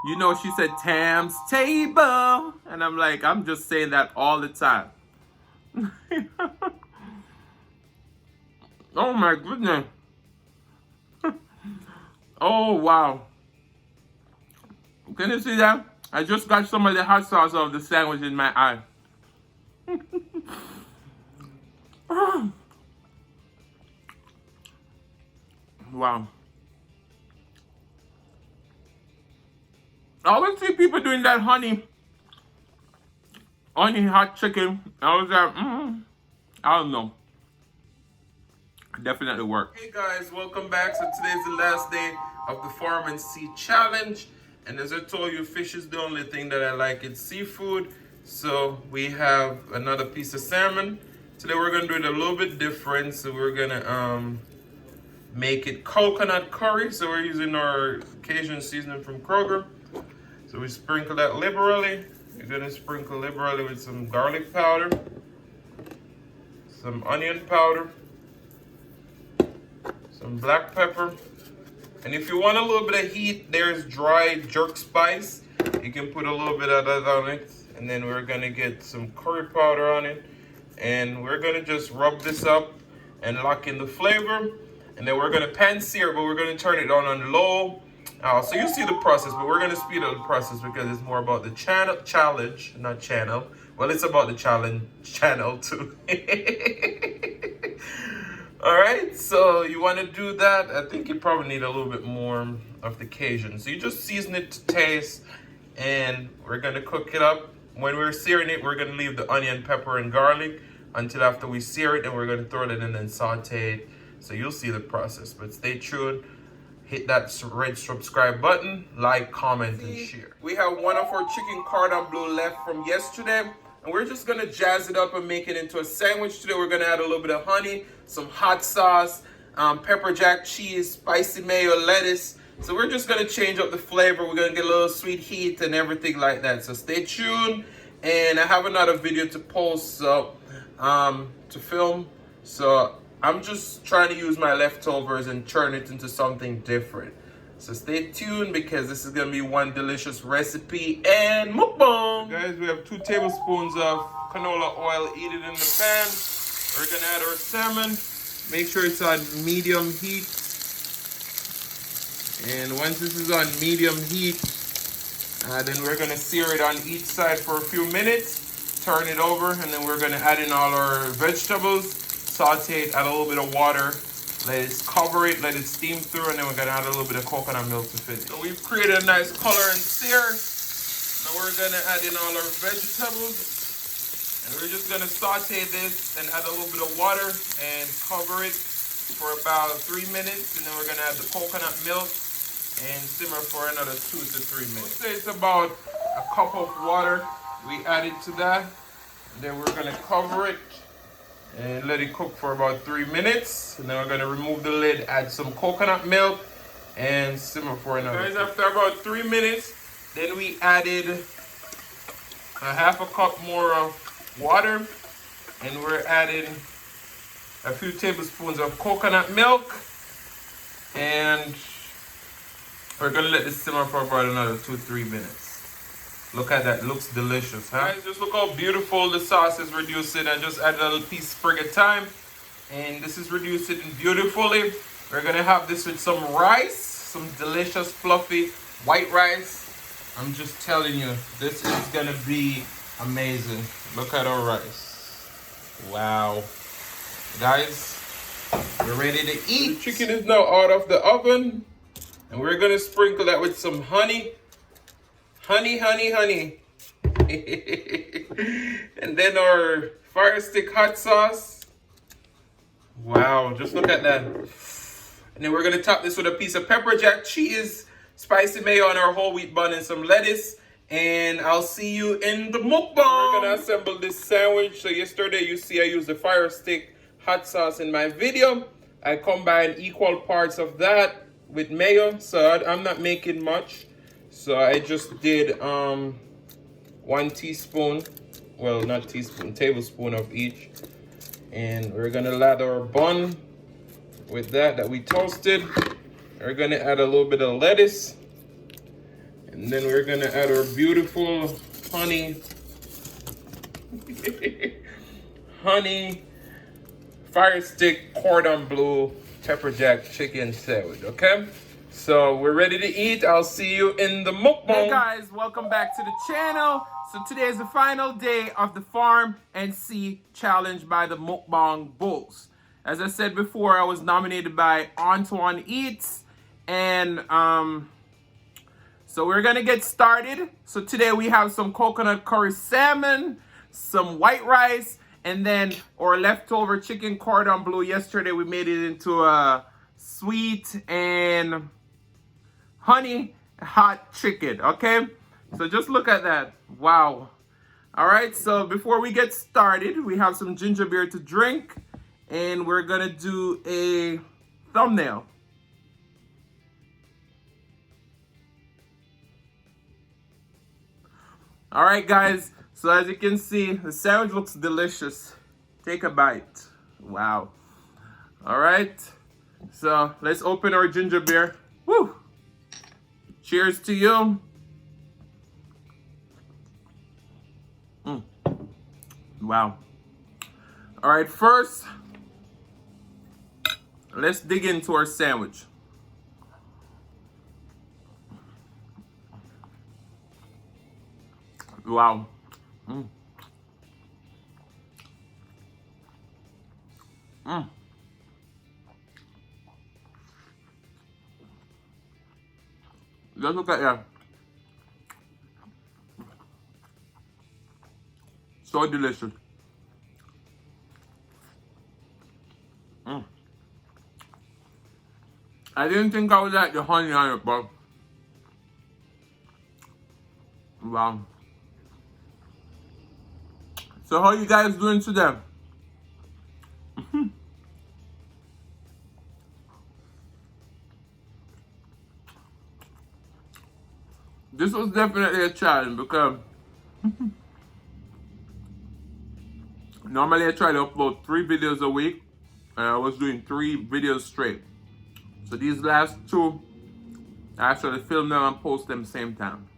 You know, she said Tam's table. And I'm like, I'm just saying that all the time. Oh my goodness. Oh wow. Can you see that? I just got some of the hot sauce of the sandwich in my eye. Wow. I always see people doing that honey hot chicken. I was like, I don't know. Definitely work. Hey guys, welcome back. So today's the last day of the Farm and Sea Challenge. And as I told you, fish is the only thing that I like. It's seafood. So we have another piece of salmon. Today we're gonna do it a little bit different. So we're gonna make it coconut curry. So we're using our Cajun seasoning from Kroger. So we sprinkle that liberally. We're gonna sprinkle liberally with some garlic powder, some onion powder, some black pepper. And if you want a little bit of heat, there's dried jerk spice. You can put a little bit of that on it. And then we're gonna get some curry powder on it. And we're gonna just rub this up and lock in the flavor. And then we're gonna pan sear, but we're gonna turn it on low. So you see the process, but we're gonna speed up the process because it's more about the challenge, not channel. Well, it's about the challenge channel too. All right, so you want to do that. I think you probably need a little bit more of the Cajun. So you just season it to taste, and we're gonna cook it up. When we're searing it, we're gonna leave the onion, pepper, and garlic until after we sear it, and we're gonna throw it in and saute it. So you'll see the process, but stay tuned. Hit that red subscribe button, like, comment, and share. We have one of our chicken cordon bleu left from yesterday, and we're just gonna jazz it up and make it into a sandwich today. We're gonna add a little bit of honey, some hot sauce, pepper jack cheese, spicy mayo, lettuce. So we're just gonna change up the flavor. We're gonna get a little sweet heat and everything like that. So stay tuned, and I have another video to post, so to film. So I'm just trying to use my leftovers and turn it into something different. So stay tuned because this is gonna be one delicious recipe and mukbang. Guys, we have 2 tablespoons of canola oil. Eat it in the pan. We're gonna add our salmon. Make sure it's on medium heat. And once this is on medium heat, then we're gonna sear it on each side for a few minutes. Turn it over, and then we're gonna add in all our vegetables. Saute it, add a little bit of water, let it cover it, let it steam through, and then we're gonna add a little bit of coconut milk to finish. So we've created a nice color and sear. Now we're gonna add in all our vegetables, and we're just gonna saute this and add a little bit of water and cover it for about 3 minutes, and then we're gonna add the coconut milk and simmer for another 2 to 3 minutes. Say it's about a cup of water. We add it to that, and then we're gonna cover it and let it cook for about 3 minutes. And then we're gonna remove the lid, add some coconut milk, and simmer for another. Guys, after about 3 minutes, then we added a half a cup more of water, and we're adding a few tablespoons of coconut milk, and we're gonna let this simmer for about another 2 to 3 minutes. Look at that, looks delicious, huh? Guys, just look how beautiful the sauce is reducing. I just added a little piece of sprig of thyme, and this is reducing beautifully. We're gonna have this with some rice, some delicious fluffy white rice. I'm just telling you, this is gonna be amazing. Look at our rice. Wow. Guys, we're ready to eat. The chicken is now out of the oven, and we're gonna sprinkle that with some honey. Honey, honey, honey. And then our fire stick hot sauce. Wow, just look at that. And then we're gonna top this with a piece of pepper jack cheese, spicy mayo on our whole wheat bun, and some lettuce. And I'll see you in the mukbang. We're gonna assemble this sandwich. So yesterday you see I used the fire stick hot sauce in my video. I combined equal parts of that with mayo. So I'm not making much. So I just did 1 teaspoon, well, not teaspoon, tablespoon of each. And we're gonna lather our bun with that we toasted. We're gonna add a little bit of lettuce. And And then we're gonna add our beautiful honey, honey, fire stick, cordon bleu, pepper jack chicken sandwich, okay? So we're ready to eat. I'll see you in the mukbang. Hey guys, welcome back to the channel. So today is the final day of the Farm and Sea Challenge by the Mukbang Bulls. As I said before, I was nominated by Antoine Eats, and so we're gonna get started. So today we have some coconut curry salmon, some white rice, and then our leftover chicken cordon bleu. Yesterday we made it into a sweet and honey hot chicken, okay? So just look at that. Wow. All right, so before we get started, we have some ginger beer to drink, and we're gonna do a thumbnail. All right, guys, so as you can see, the sandwich looks delicious. Take a bite. Wow. All right, so let's open our ginger beer. Woo! Cheers to you. Wow. All right, first, let's dig into our sandwich. Wow. Just look at that. So delicious. I didn't think I would like the honey on it, but wow. So how you guys doing today? This was definitely a challenge because normally I try to upload 3 videos a week, and I was doing 3 videos straight. So these last 2, I actually film them and post them same time.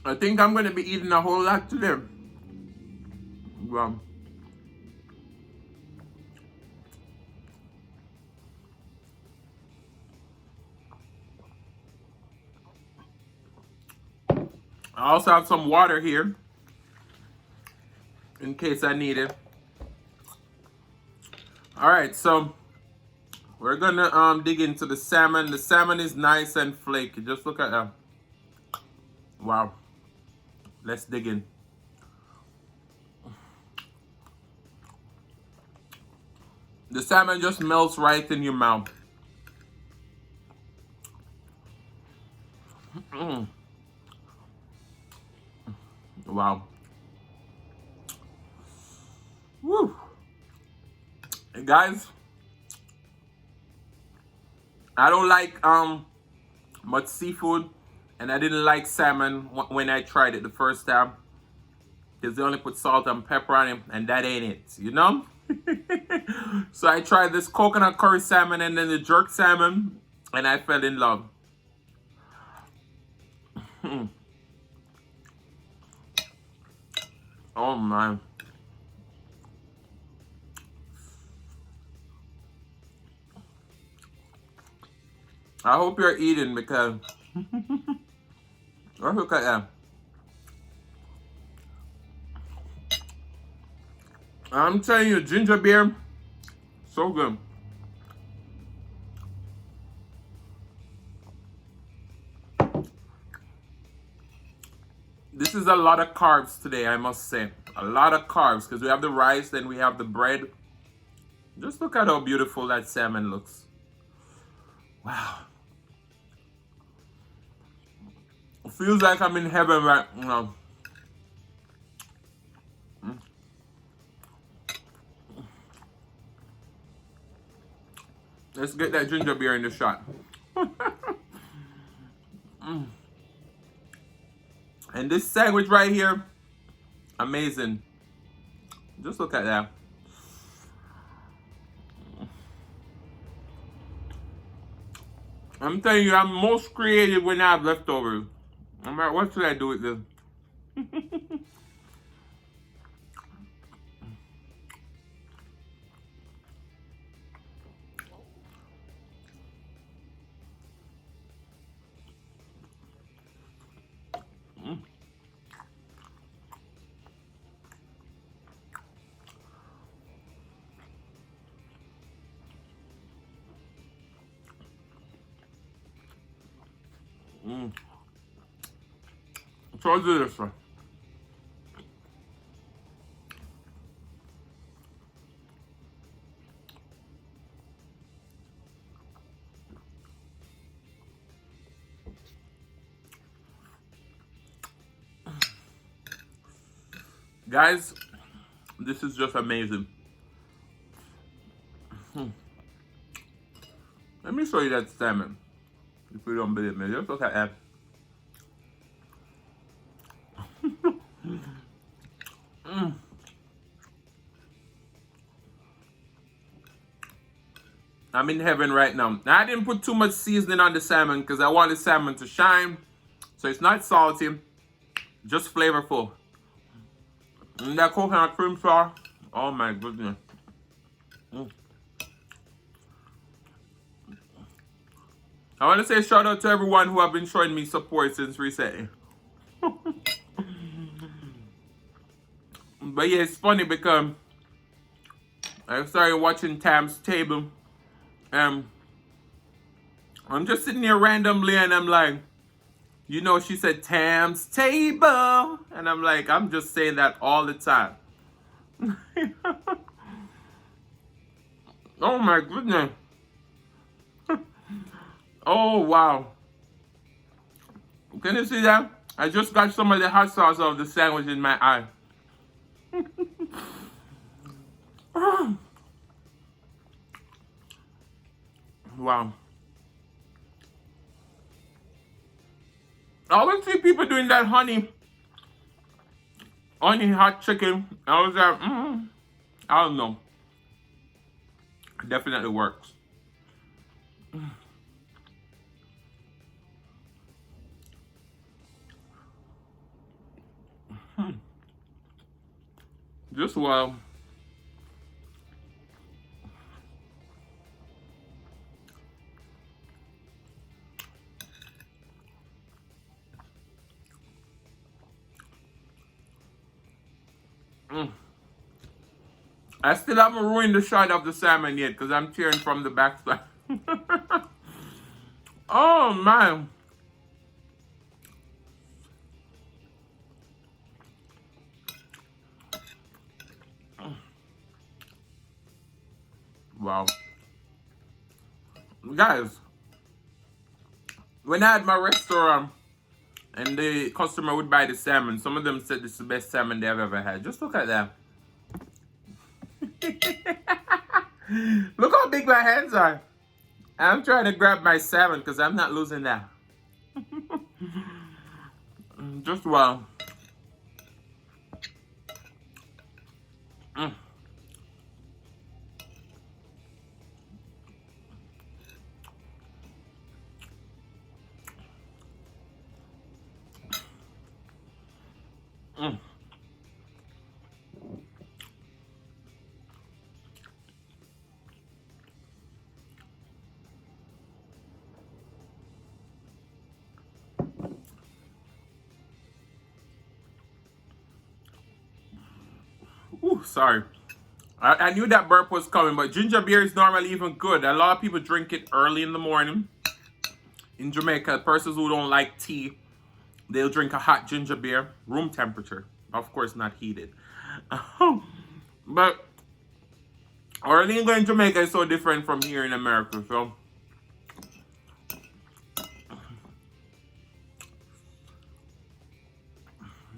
I think I'm going to be eating a whole lot today. Well, I also have some water here in case I need it. All right, so we're gonna dig into the salmon. The salmon is nice and flaky. Just look at that. Wow. Let's dig in. The salmon just melts right in your mouth. Wow. Woo. Hey guys, I don't like much seafood, and I didn't like salmon when I tried it the first time, because they only put salt and pepper on it, and that ain't it, you know? So I tried this coconut curry salmon and then the jerk salmon, and I fell in love. Oh man. I hope you're eating because look at that. I'm telling you, ginger beer, so good. This is a lot of carbs today, I must say. A lot of carbs, because we have the rice, then we have the bread. Just look at how beautiful that salmon looks. Wow. It feels like I'm in heaven right now. Let's get that ginger beer in the shot. And this sandwich right here, amazing. Just look at that. I'm telling you, I'm most creative when I have leftovers. I'm like, what should I do with this? Mm. So delicious. Guys, this is just amazing. Let me show you that salmon. If you don't believe me, just look at that. Mm. I'm in heaven right now. Now, I didn't put too much seasoning on the salmon because I want the salmon to shine. So it's not salty, just flavorful. And that coconut cream sauce, oh my goodness. Mm. I want to say shout out to everyone who have been showing me support since recently. But yeah, it's funny because I started watching Tam's Table. I'm just sitting here randomly and I'm like, you know, she said Tam's Table. And I'm like, I'm just saying that all the time. Oh my goodness. Oh wow. Can you see that? I just got some of the hot sauce of the sandwich in my eye. Wow. I always see people doing that honey hot chicken. I was like, I don't know. It definitely works. Just well. I still haven't ruined the shot of the salmon yet because I'm tearing from the backside. Oh man. Wow. Guys, when I had my restaurant and the customer would buy the salmon, some of them said this is the best salmon they've ever had. Just look at that. Look how big my hands are. I'm trying to grab my salmon because I'm not losing that. Just wow. Mm. Mm. Ooh, sorry. I knew that burp was coming, but ginger beer is normally even good. A lot of people drink it early in the morning. In Jamaica, persons who don't like tea, they'll drink a hot ginger beer, room temperature. Of course, not heated. But early in Jamaica is so different from here in America, so.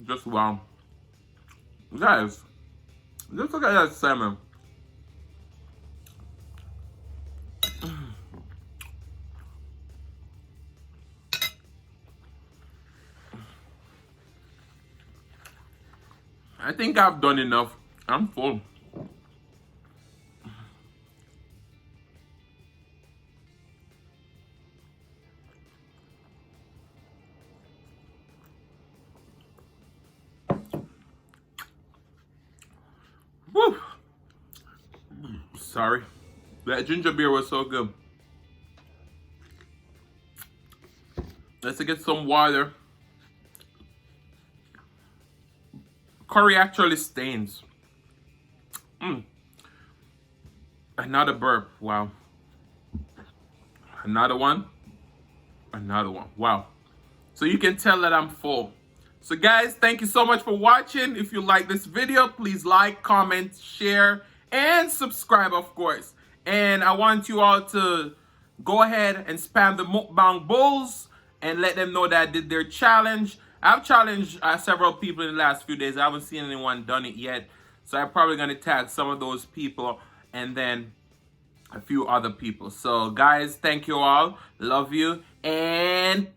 Just wow. Guys, just look at that salmon. I think I've done enough. I'm full. Sorry. That ginger beer was so good. Let's get some water. Curry actually stains. Another burp. Wow. Another one. Another one. Wow. So you can tell that I'm full. So guys, thank you so much for watching. If you like this video, please like, comment, share, and subscribe, of course. And I want you all to go ahead and spam the Mukbang Bulls and let them know that I did their challenge. I've challenged several people in the last few days. I haven't seen anyone done it yet. So I'm probably going to tag some of those people and then a few other people. So guys, thank you all. Love you. And